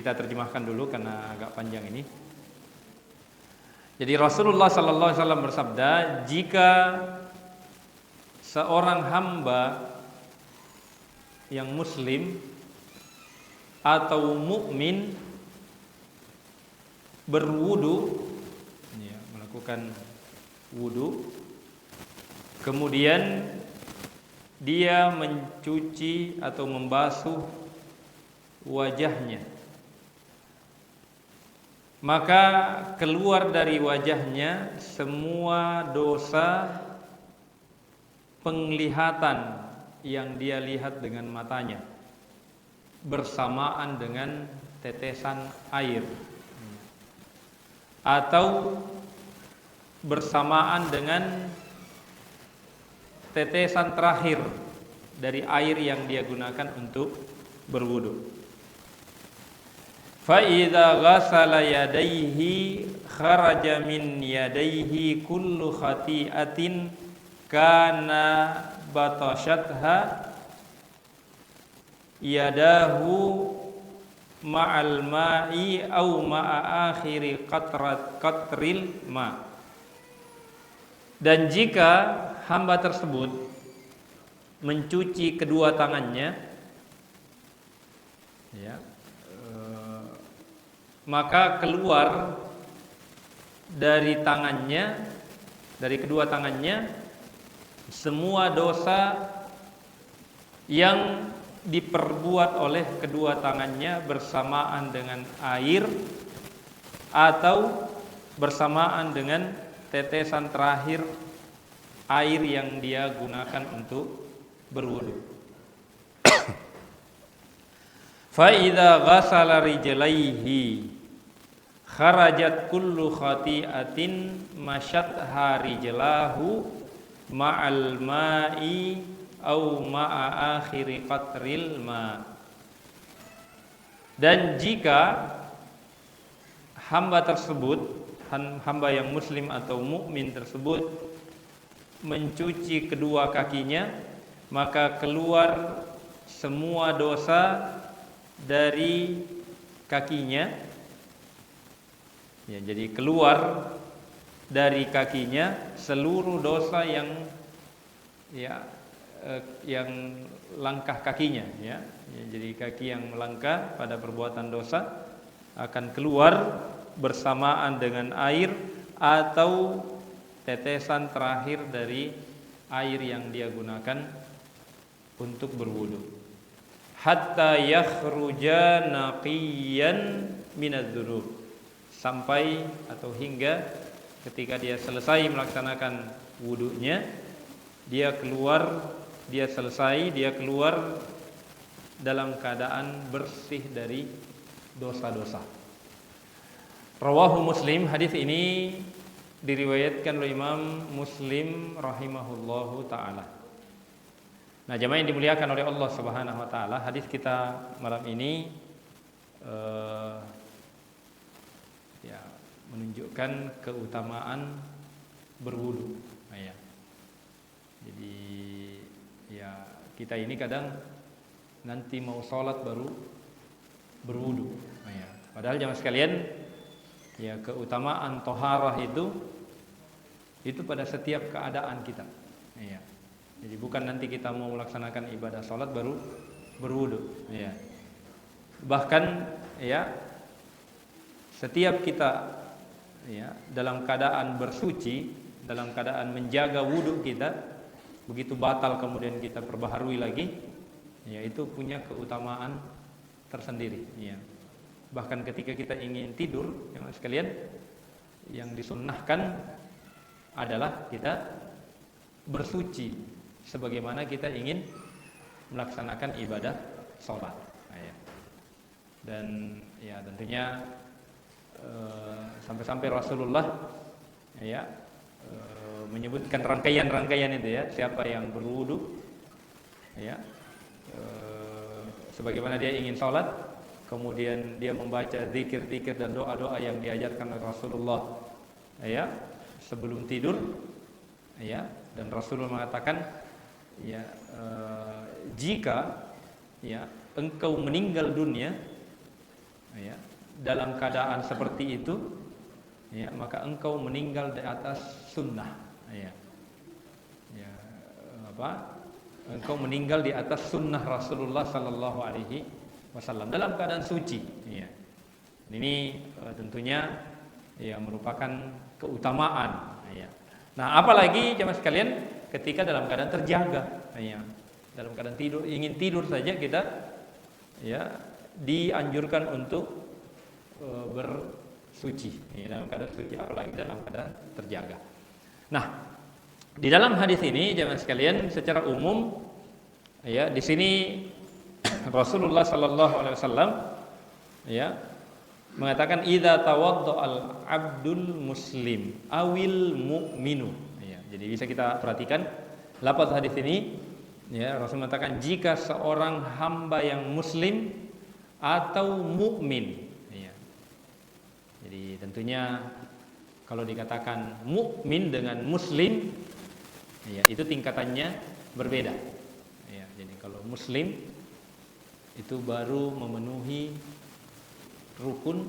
Kita terjemahkan dulu karena agak panjang ini. Jadi Rasulullah sallallahu alaihi wasallam bersabda, jika seorang hamba yang muslim atau mukmin berwudu, ya, melakukan wudu, kemudian dia mencuci atau membasuh wajahnya, maka keluar dari wajahnya semua dosa penglihatan yang dia lihat dengan matanya bersamaan dengan tetesan air, atau bersamaan dengan tetesan terakhir dari air yang dia gunakan untuk berwudu. Fa idza ghasala yadayhi kharaja min yadayhi kullu khati'atin kana batashatha yadahu ma'al ma'i au ma'a akhiri qatril ma. Dan jika hamba tersebut mencuci kedua tangannya, ya, maka keluar dari tangannya, dari kedua tangannya, semua dosa yang diperbuat oleh kedua tangannya bersamaan dengan air atau bersamaan dengan tetesan terakhir air yang dia gunakan untuk berwudu. Fa idza ghasala rijlaihi kharajat kullu khati'atin masyatha rijlahu ma'al ma'i au ma'a akhiri qatril ma. Dan jika hamba tersebut, hamba yang muslim atau mukmin tersebut mencuci kedua kakinya, maka keluar semua dosa dari kakinya, ya, jadi keluar dari kakinya seluruh dosa yang, ya, yang langkah kakinya, ya. Jadi kaki yang melangkah pada perbuatan dosa akan keluar bersamaan dengan air atau tetesan terakhir dari air yang dia gunakan untuk berwudu, hatta yakhruja naqiyan minadz-dzunub, sampai atau hingga ketika dia selesai melaksanakan wudunya, dia keluar dalam keadaan bersih dari dosa-dosa. Rawahu Muslim, hadis ini diriwayatkan oleh Imam Muslim rahimahullahu taala. Nah, jemaah yang dimuliakan oleh Allah Subhanahu wa taala, hadis kita malam ini ya, menunjukkan keutamaan berwudu. Nah, ya. Jadi ya, kita ini kadang nanti mau sholat baru berwudu. Nah, ya. Padahal jemaah sekalian, ya, keutamaan toharah itu pada setiap keadaan kita. Nah, ya. Jadi bukan nanti kita mau melaksanakan ibadah sholat baru berwudu, ya. Bahkan, ya, setiap kita, ya, dalam keadaan bersuci, dalam keadaan menjaga wudu kita, begitu batal kemudian kita perbaharui lagi, ya, itu punya keutamaan tersendiri, ya. Bahkan ketika kita ingin tidur, ya sekalian, yang disunnahkan adalah kita bersuci sebagaimana kita ingin melaksanakan ibadah sholat, ya. Dan ya tentunya sampai-sampai Rasulullah, ya, menyebutkan rangkaian-rangkaian itu, ya, siapa yang berwudu, ya, sebagaimana dia ingin sholat, kemudian dia membaca zikir-zikir dan doa-doa yang diajarkan oleh Rasulullah, ya, sebelum tidur, ya. Dan Rasulullah mengatakan, ya, jika, ya, engkau meninggal dunia ya, dalam keadaan seperti itu, ya, maka engkau meninggal di atas sunnah, ya. Ya, engkau meninggal di atas sunnah Rasulullah Sallallahu Alaihi Wasallam dalam keadaan suci, ya. Ini tentunya ya merupakan keutamaan, ya. Nah, apalagi jemaah sekalian ketika dalam keadaan terjaga, ya. Dalam keadaan tidur, ingin tidur saja kita, ya, dianjurkan untuk bersuci, ya, dalam keadaan suci, apalagi dalam keadaan terjaga. Nah, di dalam hadis ini jemaah sekalian secara umum, ya, di sini Rasulullah Sallallahu Alaihi Wasallam, ya, mengatakan idza tawadda'al abdul muslim awil mu'minu, ya. Jadi bisa kita perhatikan lafaz hadis ini, ya, Rasul mengatakan jika seorang hamba yang muslim atau mukmin, ya. Jadi tentunya kalau dikatakan mukmin dengan muslim, ya, itu tingkatannya berbeda, ya. Jadi kalau muslim itu baru memenuhi rukun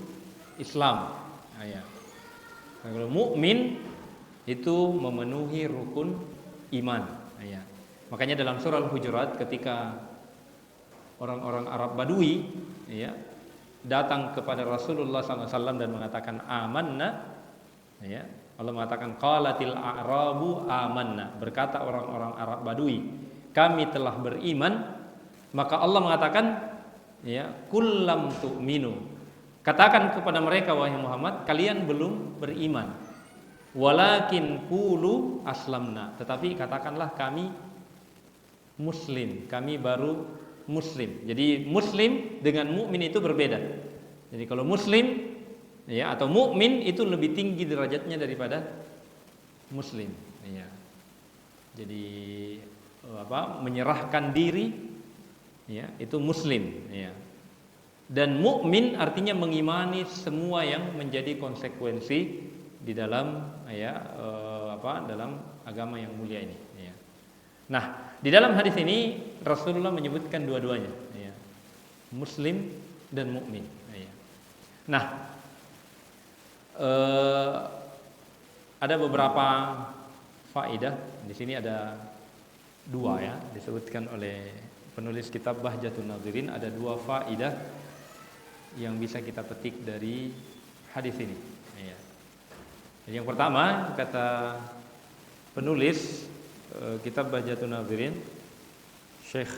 Islam, ya. Kalau mukmin itu memenuhi rukun iman, ya. Makanya dalam surah Al-Hujurat ketika orang-orang Arab Badui, ya, datang kepada Rasulullah SAW dan mengatakan amanna, ya, Allah mengatakan qalatil a'rabu amanna, berkata orang-orang Arab Badui kami telah beriman, maka Allah mengatakan, ya, kullam tu'minu, katakan kepada mereka wahai Muhammad kalian belum beriman, walakin qulu aslamna, tetapi katakanlah kami muslim, kami baru muslim. Jadi muslim dengan mukmin itu berbeda. Jadi kalau muslim, ya, atau mukmin itu lebih tinggi derajatnya daripada muslim, ya. Jadi menyerahkan diri, ya, itu muslim, ya. Dan mukmin artinya mengimani semua yang menjadi konsekuensi di dalam, ya, dalam agama yang mulia ini, ya. Nah, di dalam hadis ini Rasulullah menyebutkan dua-duanya, ya, muslim dan mukmin, ya. Nah, ada beberapa faedah di sini, ada dua, ya, disebutkan oleh penulis kitab Bahjatun Nazirin, ada dua faedah yang bisa kita petik dari hadis ini, ya. Jadi yang pertama kata penulis kitab Bahjatun Nazirin Syekh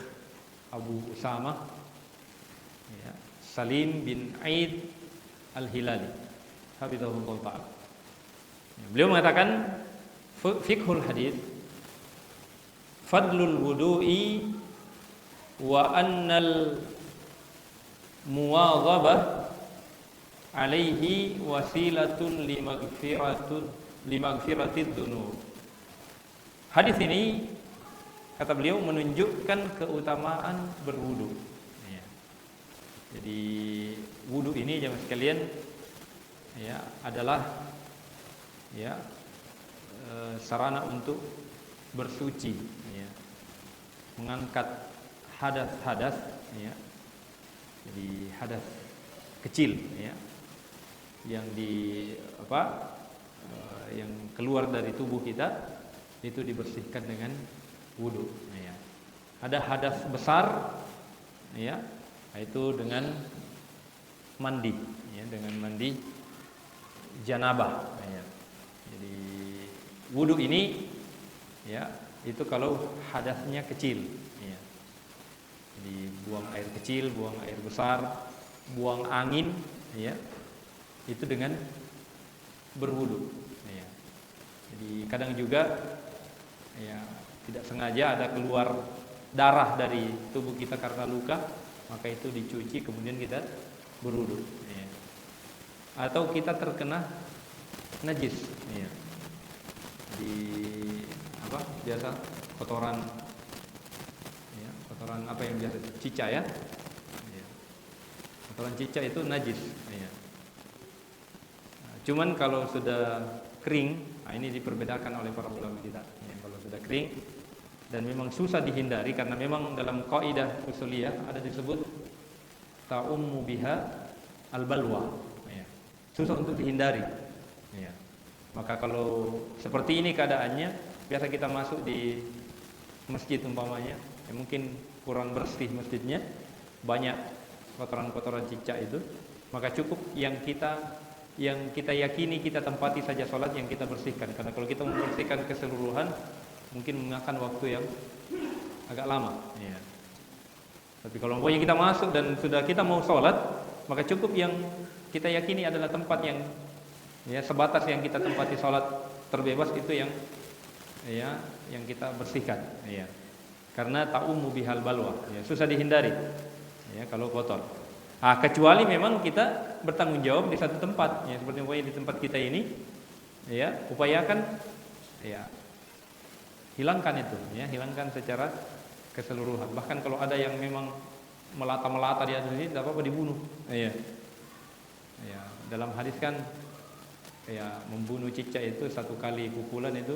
Abu Usama, ya, Salim bin Aid Al-Hilali hafizahullah ta'ala. Beliau mengatakan fiqhul hadis fadlul wudu'i wa annal muwadhabah alaihi wasilatun limaghfiratid dzunub. Hadis ini kata beliau menunjukkan keutamaan berwudu, ya. Jadi wudu ini jemaah sekalian, ya, adalah, ya, sarana untuk bersuci, ya, mengangkat hadas-hadas, ya. Jadi hadas kecil, ya, yang yang keluar dari tubuh kita itu dibersihkan dengan wudu, ya. Ada hadas besar, ya, itu dengan mandi, ya, dengan mandi janabah, ya. Jadi wudu ini, ya, itu kalau hadasnya kecil, ya. Jadi buang air kecil, buang air besar, buang angin, ya, itu dengan berwudu, ya. Jadi kadang juga, ya, tidak sengaja ada keluar darah dari tubuh kita karena luka, maka itu dicuci kemudian kita berwudu, ya. Atau kita terkena najis, ya. Di biasa kotoran, ya, kotoran apa yang biasa cica, ya, ya. Kotoran cica itu najis, ya. Nah, cuman kalau sudah kering, nah ini diperbedakan oleh para ulama kita, ya. Kalau sudah kering dan memang susah dihindari karena memang dalam kaidah usuliyah ada disebut ta'ummu biha al-balwa, ya. Susah untuk dihindari, ya. Maka kalau seperti ini keadaannya, biasa kita masuk di masjid umpamanya, ya mungkin kurang bersih masjidnya, banyak kotoran-kotoran cicak itu, maka cukup yang kita yakini kita tempati saja sholat yang kita bersihkan. Karena kalau kita membersihkan keseluruhan, mungkin memakan waktu yang agak lama, ya. Tapi kalau pokoknya kita masuk dan sudah kita mau sholat, maka cukup yang kita yakini adalah tempat yang, ya, sebatas yang kita tempati sholat terbebas itu yang, ya, yang kita bersihkan, ya. Karena ta'ummu bihal balwa, ya, susah dihindari, ya, kalau kotor. Kecuali memang kita bertanggung jawab di satu tempat, ya, seperti di tempat kita ini, ya, upayakan, ya, hilangkan itu, ya, hilangkan secara keseluruhan. Bahkan kalau ada yang memang melata-melata di atas ini, tidak apa-apa dibunuh, ya. Ya, dalam hadis kan, ya, membunuh cicak itu 1 kali pukulan itu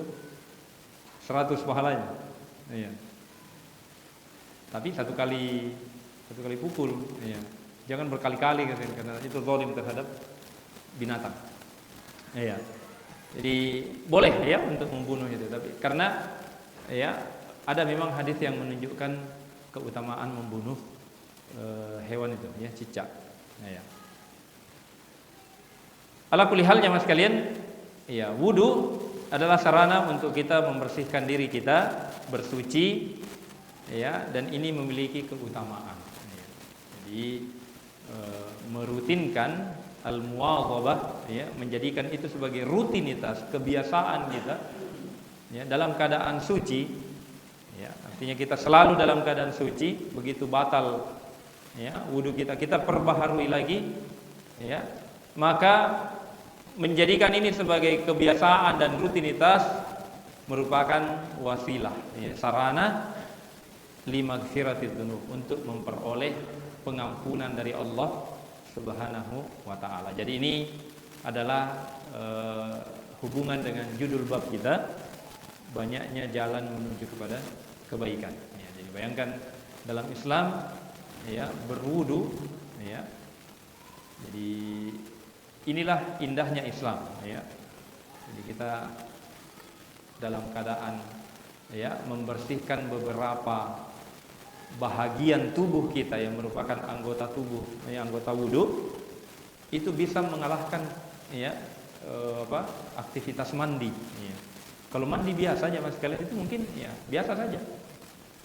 100 pahalanya, ya. Tapi 1 kali pukul, ya. Jangan berkali-kali karena itu zalim terhadap binatang. Ya. Jadi boleh, ya, untuk membunuh itu, tapi karena, ya, ada memang hadis yang menunjukkan keutamaan membunuh hewan itu, ya, cicak. Ya. Ala kulli hal jamaah sekalian, ya, wudu adalah sarana untuk kita membersihkan diri kita, bersuci, ya, dan ini memiliki keutamaan. Ya. Jadi merutinkan al-muwadhabah, ya, menjadikan itu sebagai rutinitas, kebiasaan kita, ya, dalam keadaan suci, ya, artinya kita selalu dalam keadaan suci. Begitu batal, ya, wudu kita perbaharui lagi, ya, maka menjadikan ini sebagai kebiasaan dan rutinitas merupakan wasilah, ya, sarana limaghfiratidz dzunub, untuk memperoleh pengampunan dari Allah Subhanahu wa taala. Jadi ini adalah hubungan dengan judul bab kita, banyaknya jalan menuju kepada kebaikan. Ya, jadi bayangkan dalam Islam, ya, berwudu, ya. Jadi inilah indahnya Islam, ya. Jadi kita dalam keadaan, ya, membersihkan beberapa bahagian tubuh kita yang merupakan anggota tubuh, ya, anggota wudu, itu bisa mengalahkan, ya, aktivitas mandi, ya. Kalau mandi biasa aja mas sekalian itu mungkin, ya, biasa saja,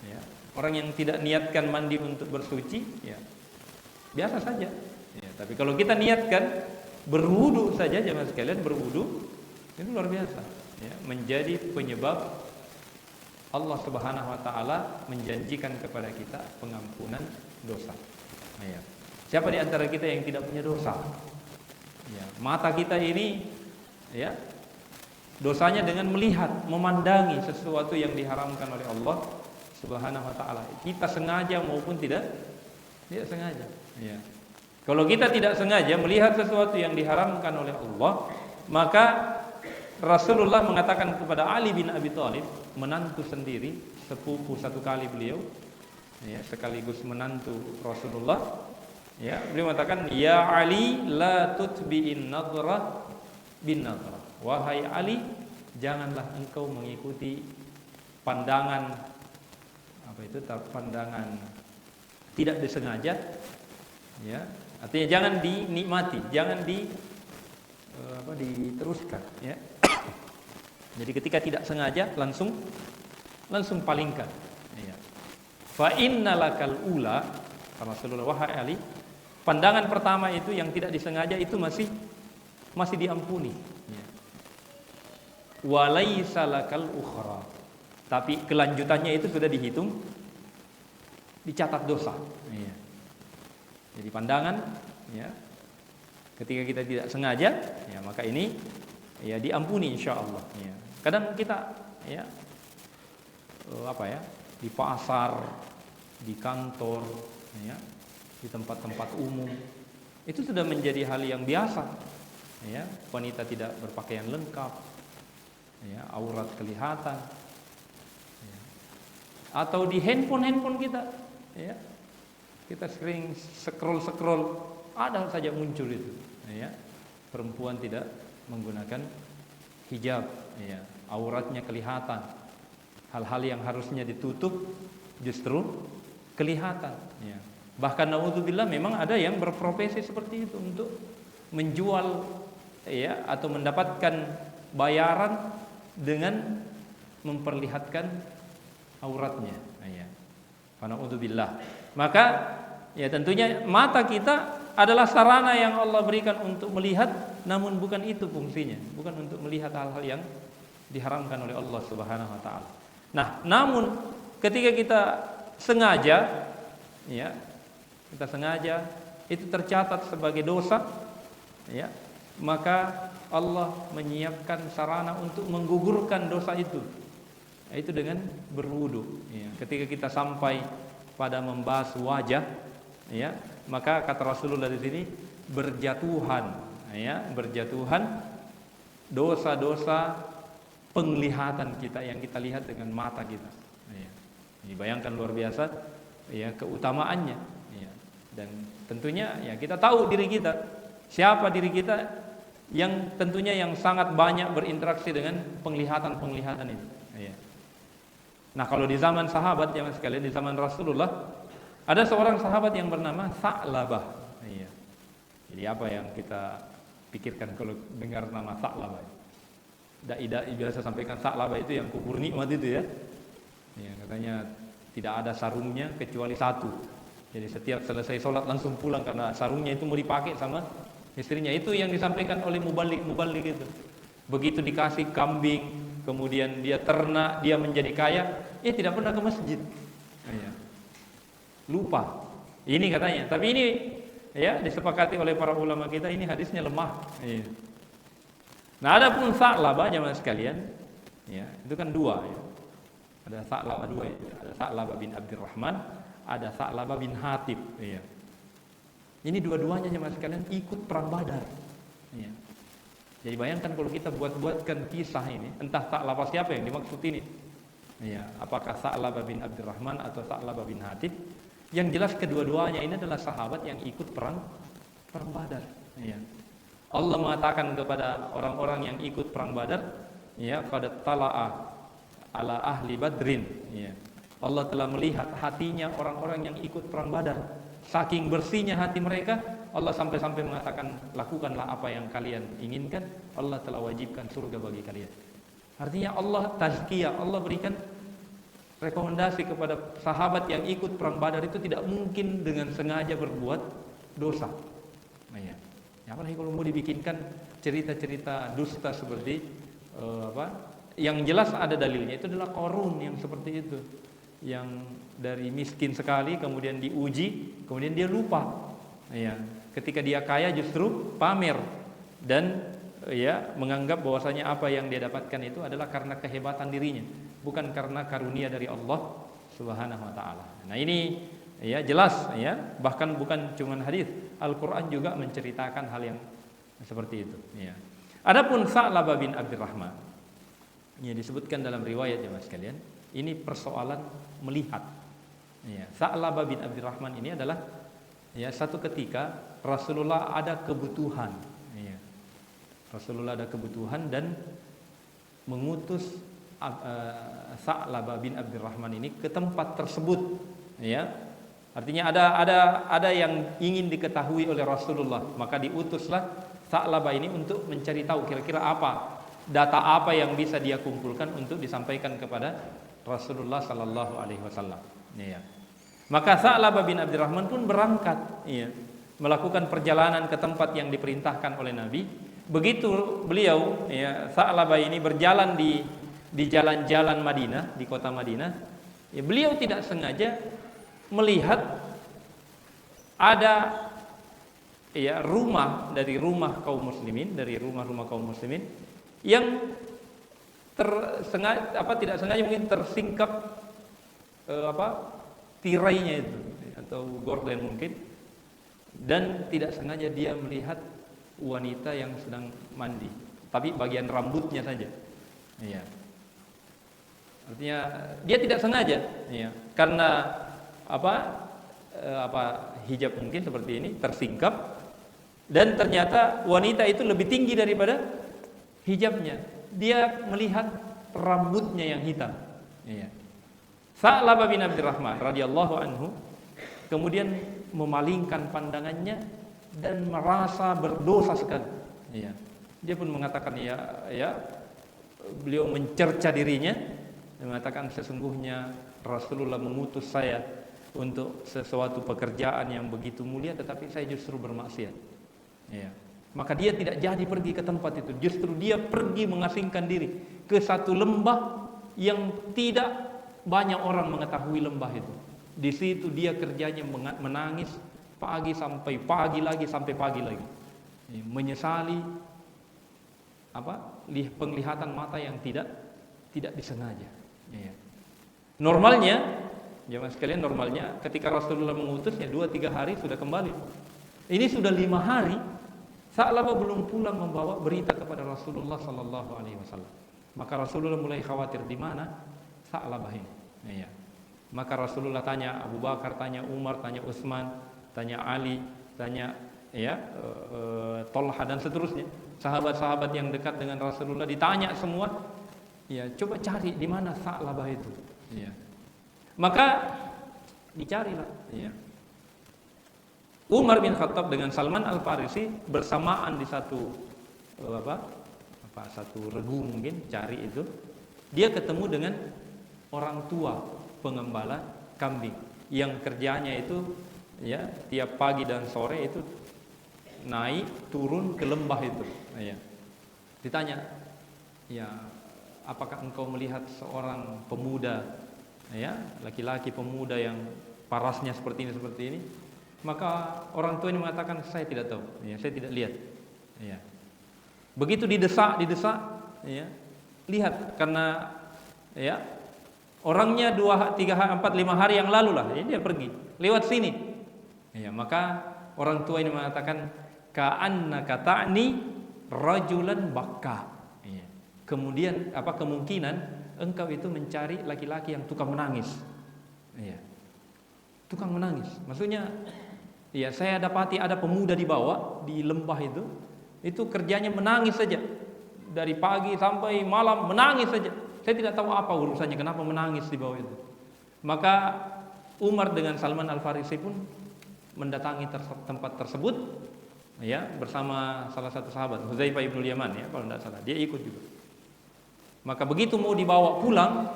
ya. Orang yang tidak niatkan mandi untuk bersuci, ya, biasa saja, ya. Tapi kalau kita niatkan berwudu saja jemaah sekalian, berwudu itu luar biasa, ya, menjadi penyebab Allah Subhanahu wa taala menjanjikan kepada kita pengampunan dosa. Ya. Siapa di antara kita yang tidak punya dosa? Ya, mata kita ini, ya, dosanya dengan melihat, memandangi sesuatu yang diharamkan oleh Allah Subhanahu wa taala. Kita sengaja maupun tidak sengaja, ya. Kalau kita tidak sengaja melihat sesuatu yang diharamkan oleh Allah, maka Rasulullah mengatakan kepada Ali bin Abi Thalib, menantu sendiri, sepupu satu kali beliau, ya, sekaligus menantu Rasulullah, ya, beliau mengatakan, ya Ali, la tutbi'in nadhra bin nadhra. Wahai Ali, janganlah engkau mengikuti pandangan, pandangan tidak disengaja, ya. Artinya jangan dinikmati, jangan diteruskan, ya. Jadi ketika tidak sengaja langsung palingkan, ya. Fa innalakal ula, Rasulullah, wahai Ali, pandangan pertama itu yang tidak disengaja itu masih diampuni, ya. Walaisa lakal ukhra, tapi kelanjutannya itu sudah dihitung, dicatat dosa, ya. Jadi pandangan, ya, ketika kita tidak sengaja, ya, maka ini, ya, diampuni insyaallah, ya. Kadang kita, ya, di pasar, di kantor, ya, di tempat-tempat umum, itu sudah menjadi hal yang biasa, ya. Wanita tidak berpakaian lengkap, ya, aurat kelihatan, ya. Atau di handphone kita, ya, kita sering scroll ada saja muncul itu, ya. Perempuan tidak menggunakan hijab, ya. Auratnya kelihatan. Hal-hal yang harusnya ditutup justru kelihatan, ya. Bahkan naudzubillah memang ada yang berprofesi seperti itu untuk menjual, ya, atau mendapatkan bayaran dengan memperlihatkan auratnya, ya. Naudzubillah. Maka ya tentunya mata kita adalah sarana yang Allah berikan untuk melihat, namun bukan itu fungsinya, bukan untuk melihat hal-hal yang diharamkan oleh Allah Subhanahu wa taala. Nah, namun ketika kita sengaja, ya, kita sengaja itu tercatat sebagai dosa, ya, maka Allah menyiapkan sarana untuk menggugurkan dosa itu, yaitu dengan berwudu, ya. Ketika kita sampai pada membahas wajah, ya, maka kata Rasulullah di sini berjatuhan, ya, berjatuhan dosa-dosa penglihatan kita yang kita lihat dengan mata kita, ya. Ini bayangkan luar biasa, ya, keutamaannya, ya. Dan tentunya ya kita tahu diri kita, siapa diri kita yang tentunya yang sangat banyak berinteraksi dengan penglihatan itu, ya. Nah, kalau di zaman sahabat zaman sekalian, di zaman Rasulullah ada seorang sahabat yang bernama Sa'labah. Iya. Jadi apa yang kita pikirkan kalau dengar nama Sa'labah? Dai-dai biasa sampaikan Sa'labah itu yang kubur nikmat itu, ya. Ya, katanya tidak ada sarungnya kecuali satu. Jadi setiap selesai sholat langsung pulang karena sarungnya itu mau dipakai sama istrinya. Itu yang disampaikan oleh mubalik itu. Begitu dikasih kambing, kemudian dia ternak, dia menjadi kaya, tidak pernah ke masjid. Iya. Lupa. Ini katanya. Tapi ini ya disepakati oleh para ulama kita, ini hadisnya lemah. Iya. Nah, adapun Sa'labah jemaah sekalian, ya, itu kan dua, ya. Ada Sa'labah dua, ya. Ada Sa'labah bin Abdurrahman, ada Sa'labah bin Hatib, ya. Ini dua-duanya jemaah sekalian ikut perang Badar. Ya. Jadi bayangkan kalau kita buat-buatkan kisah ini, entah Sa'labah siapa yang dimaksud ini. Ya, apakah Sa'labah bin Abdurrahman atau Sa'labah bin Hatib? Yang jelas kedua-duanya ini adalah sahabat yang ikut perang Badar. Ya. Allah mengatakan kepada orang-orang yang ikut perang Badar, ya, qad tala'a ala ahli badrin, ya. Allah telah melihat hatinya orang-orang yang ikut perang Badar. Saking bersihnya hati mereka, Allah sampai-sampai mengatakan, lakukanlah apa yang kalian inginkan, Allah telah wajibkan surga bagi kalian. Artinya Allah tazkiyah, Allah berikan rekomendasi kepada sahabat yang ikut perang Badar itu tidak mungkin dengan sengaja berbuat dosa. Nah, ya. Apalagi kalau mau dibikinkan cerita-cerita dusta seperti yang jelas ada dalilnya itu adalah Qarun yang seperti itu, yang dari miskin sekali kemudian diuji, kemudian dia lupa. Ya, ketika dia kaya justru pamer dan ya menganggap bahwasanya apa yang dia dapatkan itu adalah karena kehebatan dirinya, bukan karena karunia dari Allah Subhanahu wa taala. Nah, ini ya jelas, ya, bahkan bukan cuma hadis, Al-Qur'an juga menceritakan hal yang seperti itu, ya. Adapun Sa'labah bin Abdurrahman, ya, disebutkan dalam riwayat ya Mas sekalian, ini persoalan melihat. Ya, Sa'labah bin Abdurrahman ini adalah ya satu ketika Rasulullah ada kebutuhan, ya. Rasulullah ada kebutuhan dan mengutus Sa'labah bin Abdurrahman ini ke tempat tersebut, ya. Artinya ada yang ingin diketahui oleh Rasulullah, maka diutuslah Sa'labah ini untuk mencari tahu kira-kira apa data apa yang bisa dia kumpulkan untuk disampaikan kepada Rasulullah sallallahu alaihi wasallam, ya. Maka Sa'labah bin Abdurrahman pun berangkat, ya, melakukan perjalanan ke tempat yang diperintahkan oleh Nabi. Begitu beliau, ya, Sa'labah ini berjalan di jalan-jalan Madinah, di kota Madinah, ya, beliau tidak sengaja melihat ada, ya, rumah dari rumah kaum muslimin, dari rumah-rumah kaum muslimin yang tidak sengaja mungkin tersingkap tirainya itu atau gorden mungkin, dan tidak sengaja dia melihat wanita yang sedang mandi, tapi bagian rambutnya saja, ya. Artinya dia tidak sengaja, ya, karena hijab mungkin seperti ini tersingkap, Dan ternyata wanita itu lebih tinggi daripada hijabnya. Dia melihat rambutnya yang hitam. Iya. Sa'labah bin Abdurrahman radhiyallahu anhu kemudian memalingkan pandangannya dan merasa berdosa sekali. Iya. Dia pun mengatakan beliau mencerca dirinya, mengatakan sesungguhnya Rasulullah mengutus saya untuk sesuatu pekerjaan yang begitu mulia, tetapi saya justru bermaksiat. Iya. Maka dia tidak jadi pergi ke tempat itu, justru dia pergi mengasingkan diri ke satu lembah yang tidak banyak orang mengetahui lembah itu. Di situ dia kerjanya menangis pagi sampai pagi lagi sampai pagi lagi, menyesali penglihatan mata yang tidak disengaja. Normalnya, jemaah sekalian, normalnya ketika Rasulullah mengutusnya 2-3 hari sudah kembali. Ini sudah 5 hari, Sa'labah belum pulang membawa berita kepada Rasulullah sallallahu alaihi wasallam. Maka Rasulullah mulai khawatir, di mana Sa'labah ini. Maka Rasulullah tanya Abu Bakar, tanya Umar, tanya Utsman, tanya Ali, tanya Tolha dan seterusnya. Sahabat-sahabat yang dekat dengan Rasulullah ditanya semua. Coba cari di mana Sa'labah itu. Maka dicarilah. Umar bin Khattab dengan Salman Al-Farisi bersamaan di satu satu regu mungkin cari itu. Dia ketemu dengan orang tua pengembala kambing yang kerjanya itu tiap pagi dan sore itu naik turun ke lembah itu. Ditanya, apakah engkau melihat seorang pemuda, laki-laki pemuda yang parasnya seperti ini? Maka orang tua ini mengatakan, saya tidak tahu, saya tidak lihat. Begitu didesak, lihat karena orangnya 2, 3, 4, 5 hari yang lalu lah, dia pergi lewat sini. Maka orang tua ini mengatakan, ka'annaka ta'ni rajulan bakka. Kemudian kemungkinan engkau itu mencari laki-laki yang tukang menangis. Tukang menangis. Maksudnya, saya dapati ada pemuda di bawah di lembah itu kerjanya menangis saja. Dari pagi sampai malam menangis saja. Saya tidak tahu apa urusannya, kenapa menangis di bawah itu. Maka Umar dengan Salman Al-Farisi pun mendatangi tempat tersebut, bersama salah satu sahabat, Hudzaifah ibnul Yaman, kalau tidak salah, dia ikut juga. Maka begitu mau dibawa pulang,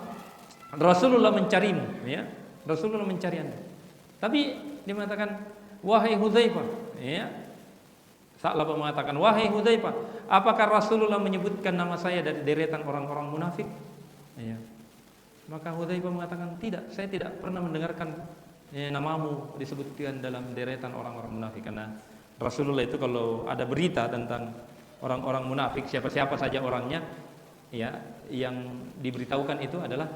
Rasulullah mencarimu, Rasulullah mencari Anda. Tapi dia mengatakan, wahai Hudzaifah, Sa'labah mengatakan, wahai Hudzaifah, apakah Rasulullah menyebutkan nama saya dari deretan orang-orang munafik? Maka Hudzaifah mengatakan, tidak, saya tidak pernah mendengarkan namamu disebutkan dalam deretan orang-orang munafik. Karena Rasulullah itu kalau ada berita tentang orang-orang munafik, siapa-siapa saja orangnya, yang diberitahukan itu adalah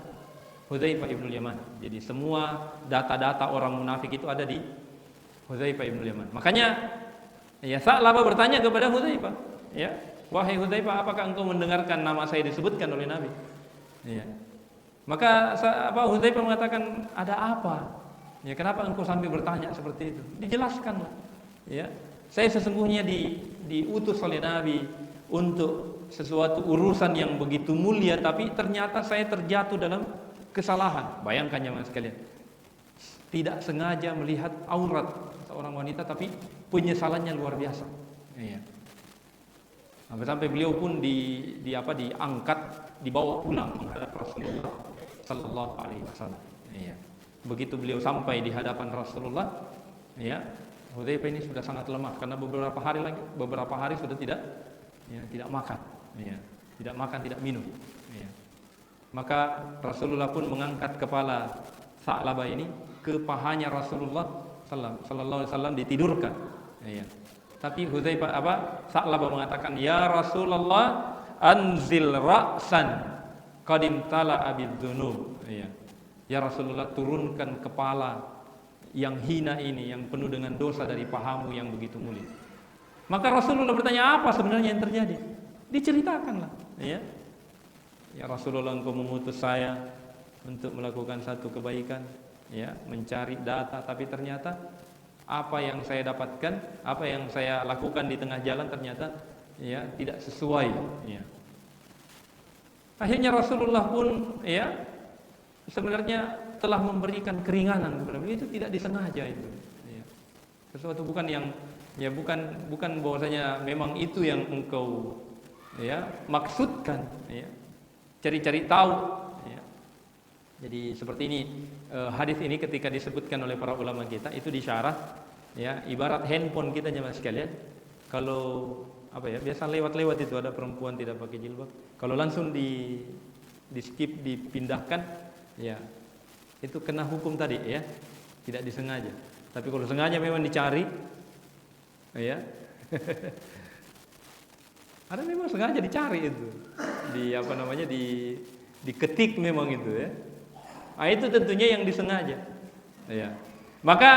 Hudzaifah ibnul Yaman. Jadi semua data-data orang munafik itu ada di Hudzaifah ibnul Yaman. Makanya Sa'labah bertanya kepada Hudzaifah, wahai Hudzaifah, apakah engkau mendengarkan nama saya disebutkan oleh Nabi? Maka Hudzaifah mengatakan, ada apa? Kenapa engkau sampai bertanya seperti itu? Dijelaskanlah. Saya sesungguhnya diutus oleh Nabi untuk sesuatu urusan yang begitu mulia, tapi ternyata saya terjatuh dalam kesalahan. Bayangkan jemaah sekalian, tidak sengaja melihat aurat seorang wanita, tapi penyesalannya luar biasa. Sampai beliau pun diangkat, dibawa pulang menghadap Rasulullah sallallahu alaihi wasallam. Begitu beliau sampai di hadapan Rasulullah, Hudzaifah ini sudah sangat lemah karena beberapa hari sudah tidak makan, tidak makan, tidak minum. Maka Rasulullah pun mengangkat kepala Sa'labah ini ke pahanya Rasulullah sallallahu alaihi wasallam, ditidurkan. Tapi Sa'labah mengatakan, ya Rasulullah, anzil ra'san qadim tala abid-dzunub. Ya Rasulullah, turunkan kepala yang hina ini, yang penuh dengan dosa dari pahamu yang begitu mulia. Maka Rasulullah bertanya, apa sebenarnya yang terjadi? Diceritakanlah. Ya Rasulullah, engkau mengutus saya untuk melakukan satu kebaikan, mencari data, tapi ternyata apa yang saya dapatkan, apa yang saya lakukan di tengah jalan ternyata ya tidak sesuai. Ya. Akhirnya Rasulullah pun ya sebenarnya telah memberikan keringanan kepada beliau, itu tidak disengaja itu. Ya. Sesuatu bukan yang ya bukan bahwasanya memang itu yang engkau ya maksudkan. Ya. Cari-cari tahu. Ya. Jadi seperti ini hadis ini ketika disebutkan oleh para ulama kita itu disyarah ya ibarat handphone kita jemaah sekalian. Kalau apa ya biasa lewat-lewat itu ada perempuan tidak pakai jilbab, kalau langsung di skip dipindahkan ya itu kena hukum tadi ya, tidak disengaja. Tapi kalau sengaja memang dicari ya ada memang sengaja dicari itu di apa namanya diketik memang itu ya. Nah, itu tentunya yang disengaja ya. Maka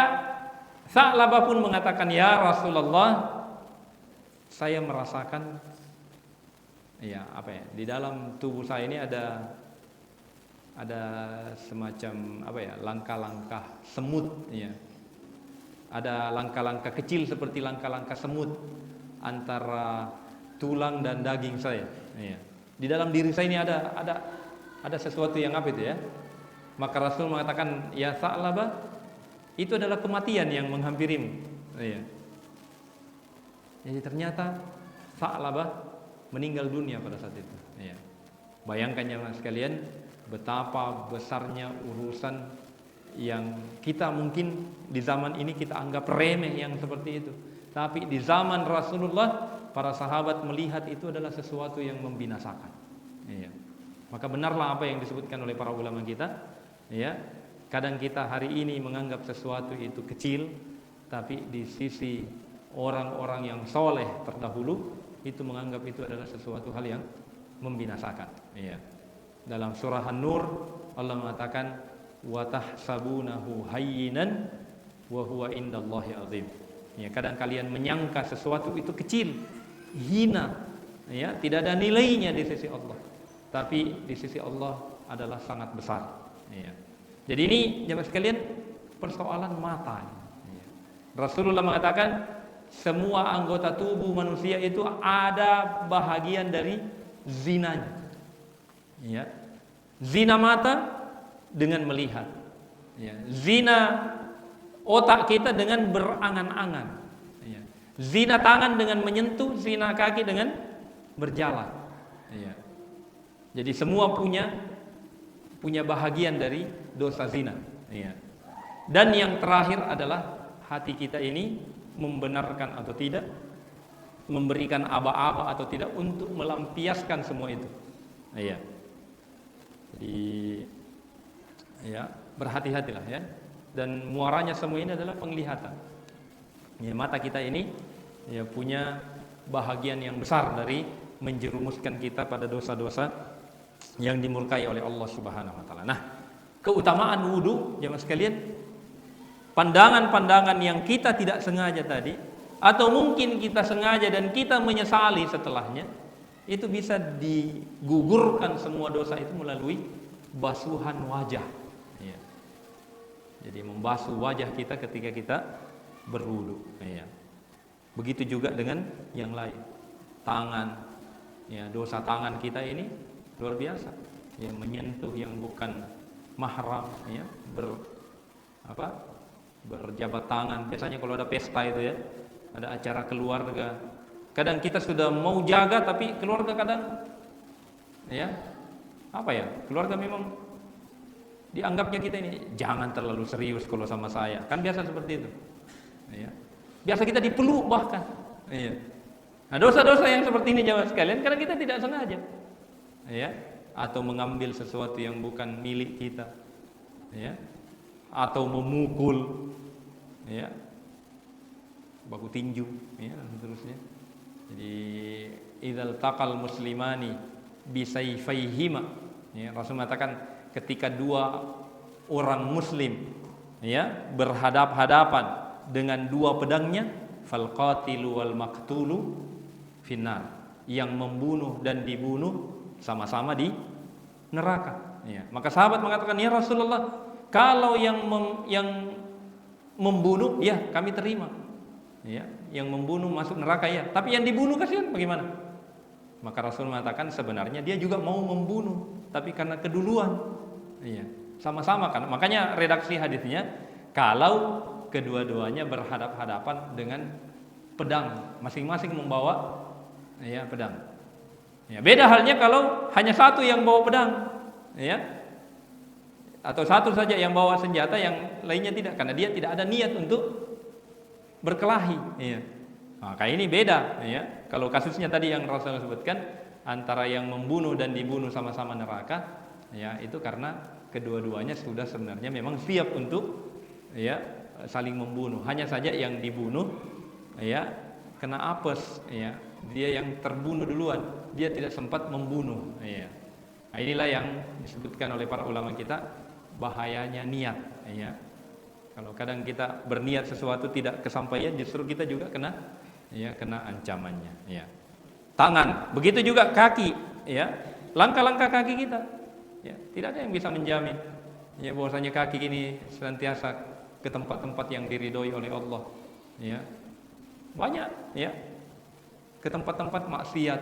Sa'labah pun mengatakan, ya Rasulullah, saya merasakan ya apa ya di dalam tubuh saya ini ada semacam apa ya langkah-langkah semut ya, ada langkah-langkah kecil seperti langkah-langkah semut antara tulang dan daging saya ya. Di dalam diri saya ini ada sesuatu yang apa itu ya. Maka Rasul mengatakan, ya Sa'labah, itu adalah kematian yang menghampirimu ya. Jadi ternyata Sa'labah meninggal dunia pada saat itu. Ya. Bayangkan ya sekalian betapa besarnya urusan yang kita mungkin di zaman ini kita anggap remeh yang seperti itu. Tapi di zaman Rasulullah para sahabat melihat itu adalah sesuatu yang membinasakan. Ya. Maka benarlah apa yang disebutkan oleh para ulama kita. Ya. Kadang kita hari ini menganggap sesuatu itu kecil, tapi di sisi orang-orang yang soleh terdahulu itu menganggap itu adalah sesuatu hal yang membinasakan. Ya. Dalam surah An-Nur Allah mengatakan wa tahsabunahu hayyinan wa huwa indallahi azim. Ya, kadang kalian menyangka sesuatu itu kecil, hina, ya, tidak ada nilainya di sisi Allah. Tapi di sisi Allah adalah sangat besar. Ya. Jadi ini jemaah sekalian persoalan mata. Ya. Rasulullah mengatakan semua anggota tubuh manusia itu ada bahagian dari zinanya. Ya. Zina mata dengan melihat. Ya. Zina otak kita dengan berangan-angan. Ya. Zina tangan dengan menyentuh, zina kaki dengan berjalan. Ya. Jadi semua punya bahagian dari dosa zina. Ya. Dan yang terakhir adalah hati kita ini membenarkan atau tidak, memberikan aba-aba atau tidak untuk melampiaskan semua itu. Ya. Jadi ya berhati-hatilah ya. Dan muaranya semua ini adalah penglihatan. Ya, mata kita ini ya punya bahagian yang besar dari menjerumuskan kita pada dosa-dosa yang dimurkai oleh Allah Subhanahu wa taala. Nah, keutamaan wudu jemaah sekalian, pandangan-pandangan yang kita tidak sengaja tadi atau mungkin kita sengaja dan kita menyesali setelahnya, itu bisa digugurkan semua dosa itu melalui basuhan wajah. Ya. Jadi membasuh wajah kita ketika kita berwudu. Ya. Begitu juga dengan yang lain. Tangan, ya, dosa tangan kita ini luar biasa. Ya, menyentuh yang bukan mahram, ya, berjabat tangan. Biasanya kalau ada pesta itu ya, ada acara keluarga. Kadang kita sudah mau jaga tapi keluarga kadang ya keluarga memang dianggapnya kita ini jangan terlalu serius kalau sama saya. Kan biasa seperti itu. Ya. Biasa kita dipeluk bahkan. Ya. Nah, dosa-dosa yang seperti ini jemaah sekalian karena kita tidak sengaja. Ya, atau mengambil sesuatu yang bukan milik kita. Ya. Atau memukul, ya, baku tinju, ya, dan seterusnya. Jadi idzal taqal muslimani bisayfaihima, ya, Rasul mengatakan ketika dua orang muslim ya berhadap-hadapan dengan dua pedangnya, fal qatilu wal maqtulu finnar, yang membunuh dan dibunuh sama-sama di neraka. Ya. Maka sahabat mengatakan, ya Rasulullah, kalau yang membunuh, ya kami terima. Ya, yang membunuh masuk neraka ya. Tapi yang dibunuh kasihan bagaimana? Maka Rasul mengatakan sebenarnya dia juga mau membunuh, tapi karena keduluan. Iya, sama-sama kan. Makanya redaksi hadisnya kalau kedua-duanya berhadap-hadapan dengan pedang, masing-masing membawa ya pedang. Ya, beda halnya kalau hanya satu yang bawa pedang, ya. Atau satu saja yang bawa senjata, yang lainnya tidak, karena dia tidak ada niat untuk berkelahi, ya. Maka ini beda, ya. Kalau kasusnya tadi yang Rasul sebutkan antara yang membunuh dan dibunuh sama-sama neraka, ya, itu karena kedua-duanya sudah sebenarnya memang siap untuk ya saling membunuh. Hanya saja yang dibunuh ya kena apes, ya. Dia yang terbunuh duluan, dia tidak sempat membunuh, ya. Nah, inilah yang disebutkan oleh para ulama kita bahayanya niat, ya. Kalau kadang kita berniat sesuatu tidak kesampaian, justru kita juga kena ancamannya, ya. Tangan, begitu juga kaki, ya. Langkah-langkah kaki kita, ya, tidak ada yang bisa menjamin ya bahwasanya kaki ini senantiasa ke tempat-tempat yang diridhoi oleh Allah, ya. Banyak, ya. Ke tempat-tempat maksiat,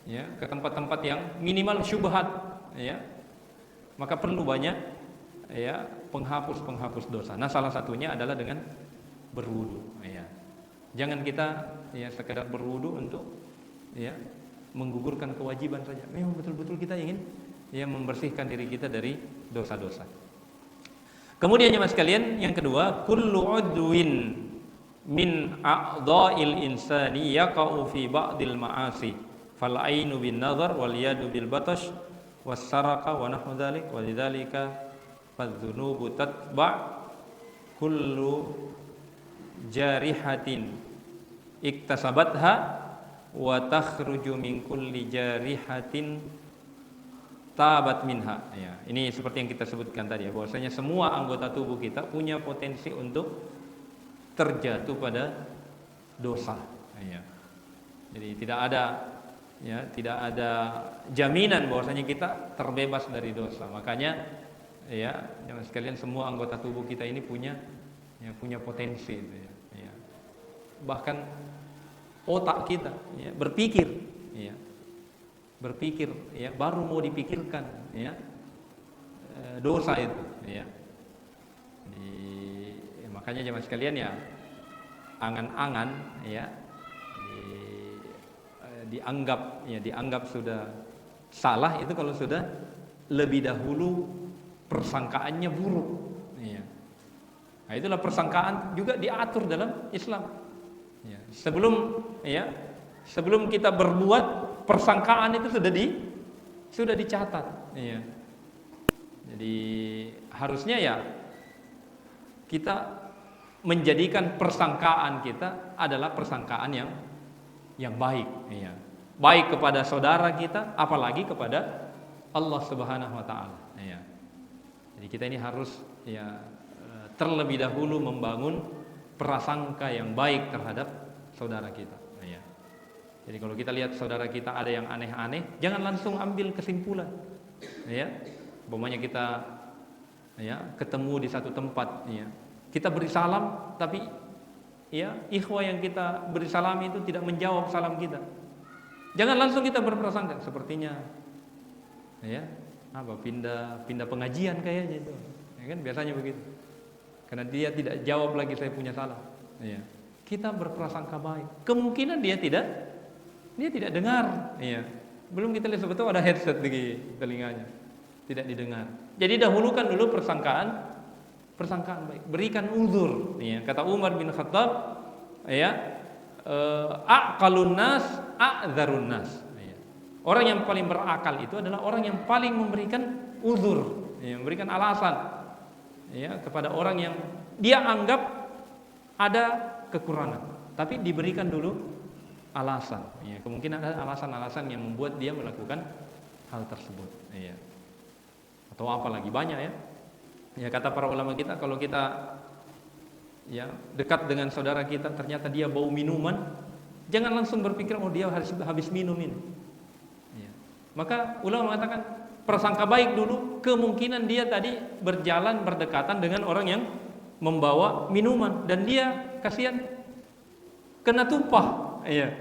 ya, ke tempat-tempat yang minimal syubhat, ya. Maka perlu banyak ya penghapus dosa. Nah, salah satunya adalah dengan berwudu, ya. Jangan kita ya sekedar berwudu untuk ya menggugurkan kewajiban saja. Memang betul-betul kita ingin ya membersihkan diri kita dari dosa-dosa. Kemudian jemaah sekalian, yang kedua, kullu udwin min a'dha'il insani yaqa'u fi ba'dil ma'asi fal ainu bin nazar wal yadu bil batash was saraqa wa nahwu dzalik wa lidzalika fadzunubu tatba' kullu jarihatin iktasabatha wa takhruju min kulli jarihatin tabat minha, ya. Ini seperti yang kita sebutkan tadi, ya, bahwasanya semua anggota tubuh kita punya potensi untuk terjatuh pada dosa, ya. Jadi tidak ada jaminan bahwasanya kita terbebas dari dosa. Makanya ya jemaah sekalian, semua anggota tubuh kita ini punya potensi, ya. Bahkan otak kita ya berpikir ya baru mau dipikirkan ya dosa itu, ya. Makanya jemaah sekalian ya, angan-angan ya dianggap sudah salah itu kalau sudah lebih dahulu persangkaannya buruk, ya. Nah, itulah persangkaan juga diatur dalam Islam, ya. Sebelum kita berbuat, persangkaan itu sudah dicatat, ya. Jadi harusnya ya kita menjadikan persangkaan kita adalah persangkaan yang baik, ya. Baik kepada saudara kita, apalagi kepada Allah Subhanahu wa taala, ya. Jadi kita ini harus ya terlebih dahulu membangun prasangka yang baik terhadap saudara kita, ya. Jadi kalau kita lihat saudara kita ada yang aneh-aneh, jangan langsung ambil kesimpulan, ya. Umpamanya kita ya ketemu di satu tempat, ya. Kita beri salam, tapi ya ikhwah yang kita beri salam itu tidak menjawab salam kita. Jangan langsung kita berprasangka, sepertinya ya pindah pengajian kayaknya itu. Ya kan biasanya begitu. Karena dia tidak jawab lagi saya punya salam. Ya. Kita berprasangka baik. Kemungkinan dia tidak dengar, ya. Belum kita lihat sebetulnya ada headset di telinganya. Tidak didengar. Jadi dahulukan dulu persangkaan baik. Berikan uzur, ya. Kata Umar bin Khattab, ya, aqalun nas a'dzarun nas, ya. Orang yang paling berakal itu adalah orang yang paling memberikan uzur, ya, memberikan alasan, ya, kepada orang yang dia anggap ada kekurangan, tapi diberikan dulu alasan, ya. Kemungkinan ada alasan-alasan yang membuat dia melakukan hal tersebut, ya. Atau apalagi banyak, ya. Ya, kata para ulama kita, kalau kita ya dekat dengan saudara kita ternyata dia bau minuman, jangan langsung berpikir oh dia habis minum ini, ya. Maka ulama mengatakan prasangka baik dulu, kemungkinan dia tadi berjalan berdekatan dengan orang yang membawa minuman dan dia kasihan kena tumpah. Iya.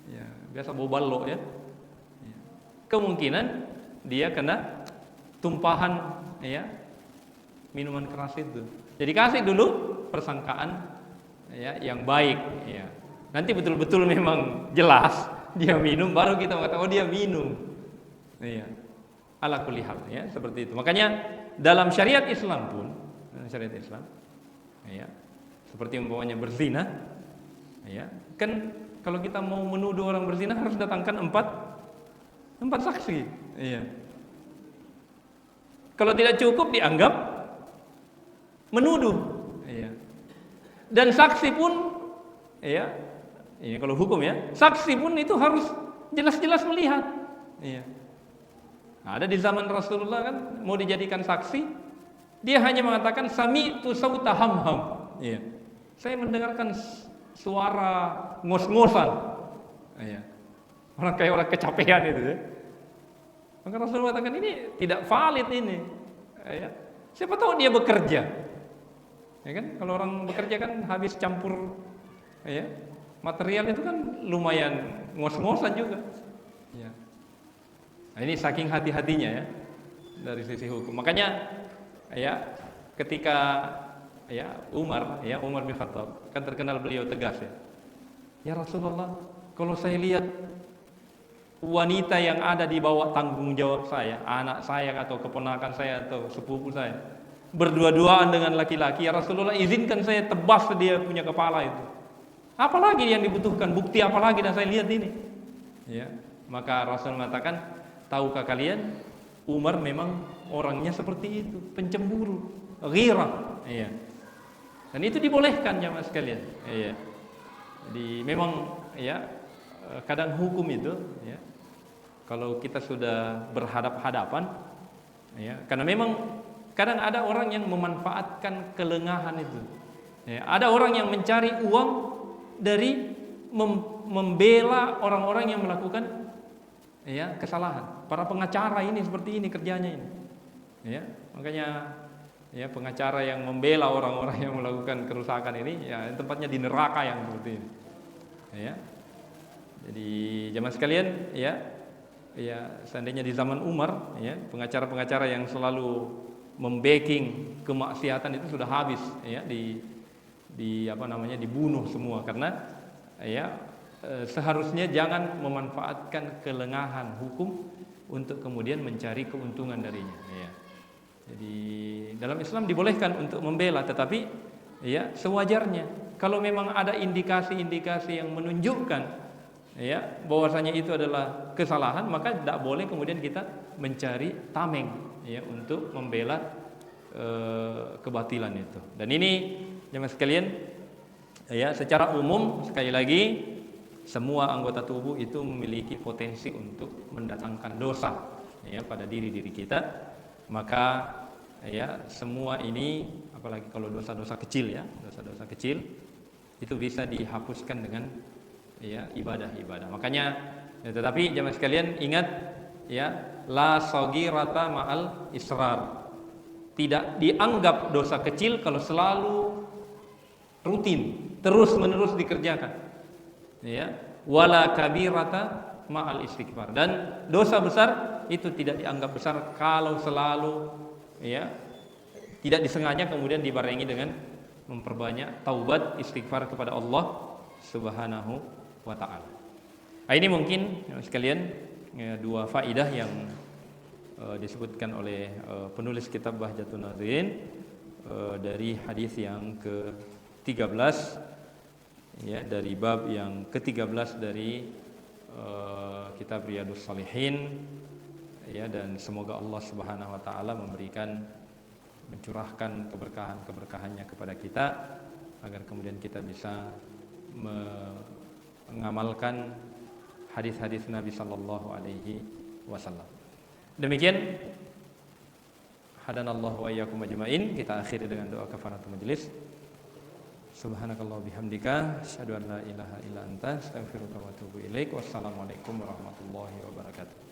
Ya, biasa bau balok ya. Kemungkinan dia kena tumpahan ya minuman keras itu. Jadi kasih dulu persangkaan ya yang baik ya. Nanti betul-betul memang jelas dia minum baru kita mengatakan oh dia minum. Iya. Ala kulli hal ya seperti itu. Makanya dalam syariat Islam pun, syariat Islam ya, seperti umpamanya berzina ya. Kan kalau kita mau menuduh orang berzina harus datangkan empat saksi. Iya. Kalau tidak cukup dianggap menuduh. Iya. Dan saksi pun ya, ini kalau hukum ya, saksi pun itu harus jelas-jelas melihat. Iya. Nah, ada di zaman Rasulullah kan mau dijadikan saksi, dia hanya mengatakan sami'tu sauta hamham. Iya. Saya mendengarkan suara ngos-ngosan. Iya. Orang kayak orang kecapean itu ya. Maka Rasulullah mengatakan ini tidak valid ini. Ya. Siapa tahu dia bekerja. Ya kan? Kalau orang bekerja kan habis campur ya, material itu kan lumayan ngos-ngosan juga. Ya. Nah, ini saking hati-hatinya ya dari sisi hukum. Makanya ya ketika ya Umar bin Khattab kan terkenal beliau tegas ya. Ya Rasulullah, kalau saya lihat wanita yang ada di bawah tanggung jawab saya, anak saya atau keponakan saya atau sepupu saya, berdua-duaan dengan laki-laki, ya Rasulullah izinkan saya tebas dia punya kepala itu. Apalagi yang dibutuhkan, bukti apalagi dan saya lihat ini. Ya, maka Rasul mengatakan, tahukah kalian Umar memang orangnya seperti itu, pencemburu, ghirah. Iya. Dan itu dibolehkan jamaah sekalian. Iya. Jadi memang ya kadang hukum itu ya, kalau kita sudah berhadap-hadapan ya, karena memang kadang ada orang yang memanfaatkan kelengahan itu ya, ada orang yang mencari uang dari membela orang-orang yang melakukan ya kesalahan. Para pengacara ini seperti ini kerjanya ini ya, makanya ya pengacara yang membela orang-orang yang melakukan kerusakan ini ya tempatnya di neraka yang seperti ini ya. Jadi jemaah sekalian ya, seandainya di zaman Umar ya, pengacara-pengacara yang selalu membacking kemaksiatan itu sudah habis ya, dibunuh semua karena ya seharusnya jangan memanfaatkan kelengahan hukum untuk kemudian mencari keuntungan darinya ya. Jadi dalam Islam dibolehkan untuk membela, tetapi ya sewajarnya. Kalau memang ada indikasi-indikasi yang menunjukkan ya bahwasanya itu adalah kesalahan, maka tidak boleh kemudian kita mencari tameng ya untuk membela kebatilan itu. Dan ini jemaah sekalian ya, secara umum sekali lagi semua anggota tubuh itu memiliki potensi untuk mendatangkan dosa ya pada diri kita. Maka ya semua ini, apalagi kalau dosa-dosa kecil ya, dosa-dosa kecil itu bisa dihapuskan dengan ya ibadah-ibadah. Makanya ya, tetapi jemaah sekalian ingat ya, la saghirata ma'al israr. Tidak dianggap dosa kecil kalau selalu rutin, terus-menerus dikerjakan. Ya, wala kabirata ma'al istighfar. Dan dosa besar itu tidak dianggap besar kalau selalu ya tidak disengaja kemudian dibarengi dengan memperbanyak taubat istighfar kepada Allah Subhanahu wa ta'ala. Nah, ini mungkin sekalian ya, dua faidah yang disebutkan oleh penulis kitab Bahjatun Nadhirin dari hadis yang ke-13 ya, dari bab yang ke-13 dari kitab Riyadhus Shalihin ya, dan semoga Allah Subhanahu wa taala mencurahkan keberkahan-keberkahannya kepada kita agar kemudian kita bisa mengamalkan hadis-hadis Nabi sallallahu alaihi wasallam. Demikian hadanallahu wa iyyakum ajmain. Kita akhiri dengan doa kafaratul majelis. Subhanakallah bihamdika asyhadu an la ilaha illa anta astaghfiruka wa atubu ilaik. Wassalamualaikum warahmatullahi wabarakatuh.